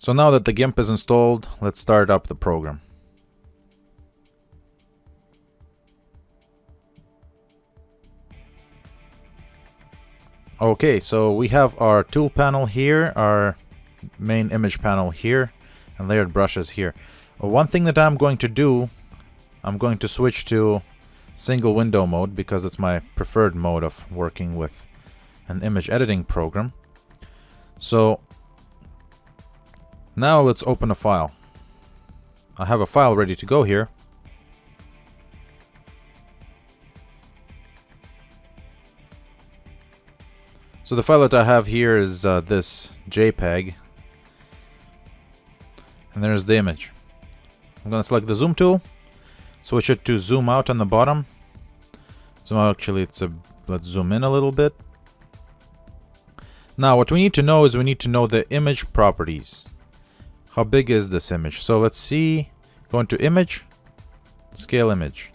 So now that the GIMP is installed, let's start up the program. Okay, so we have our tool panel here, our main image panel here, and layered brushes here. One thing that I'm going to do, I'm going to switch to single window mode because it's my preferred mode of working with an image editing program. So now let's open a file. I have a file ready to go here. So the file that I have here is this JPEG, and there's the image. I'm going to select the zoom tool, switch it to zoom out on the bottom. So actually let's zoom in a little bit. Now what we need to know is we need to know the image properties. How big is this image? So let's see, go into image, scale image.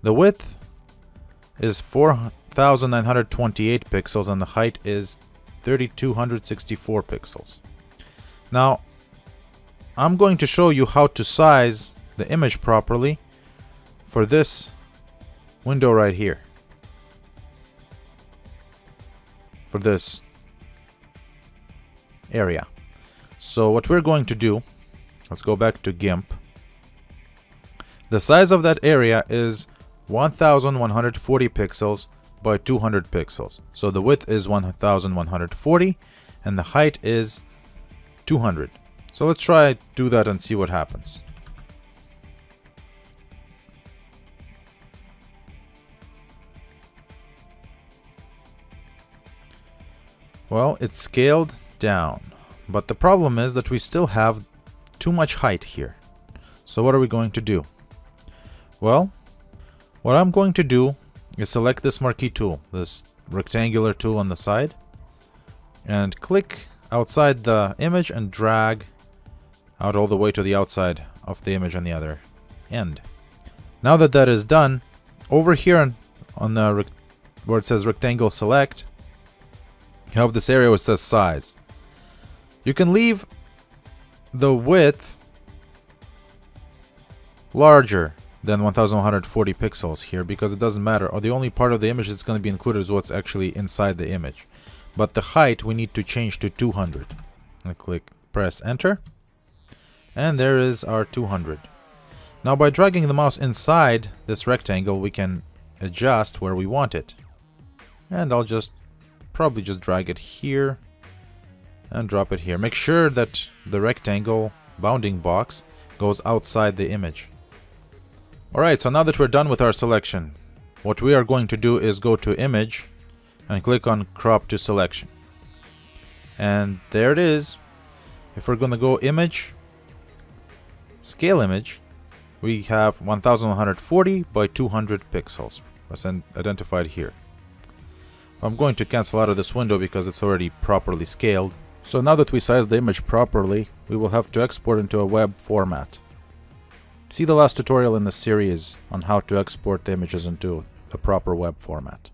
The width is 4,928 pixels and the height is 3,264 pixels. Now, I'm going to show you how to size the image properly for this window right here. For this area. So what we're going to do, let's go back to GIMP. The size of that area is 1,140 pixels by 200 pixels. So the width is 1,140 and the height is 200. So let's try do that and see what happens. Well, it's scaled down. But the problem is that we still have too much height here. So what are we going to do? Well, what I'm going to do is select this marquee tool, this rectangular tool on the side, and click outside the image and drag out all the way to the outside of the image on the other end. Now that that is done, over here on the where it says rectangle select, you have this area which says size. You can leave the width larger than 1,140 pixels here because it doesn't matter. Or the only part of the image that's going to be included is what's actually inside the image. But the height we need to change to 200. I press enter. And there is our 200. Now by dragging the mouse inside this rectangle, we can adjust where we want it. And I'll probably just drag it here and drop it here. Make sure that the rectangle bounding box goes outside the image. Alright, so now that we're done with our selection, what we are going to do is go to image and click on crop to selection. And there it is. If we're going to go image, scale image, we have 1,140 by 200 pixels. That's identified here. I'm going to cancel out of this window because it's already properly scaled. So now that we size the image properly, we will have to export into a web format. See the last tutorial in the series on how to export the images into a proper web format.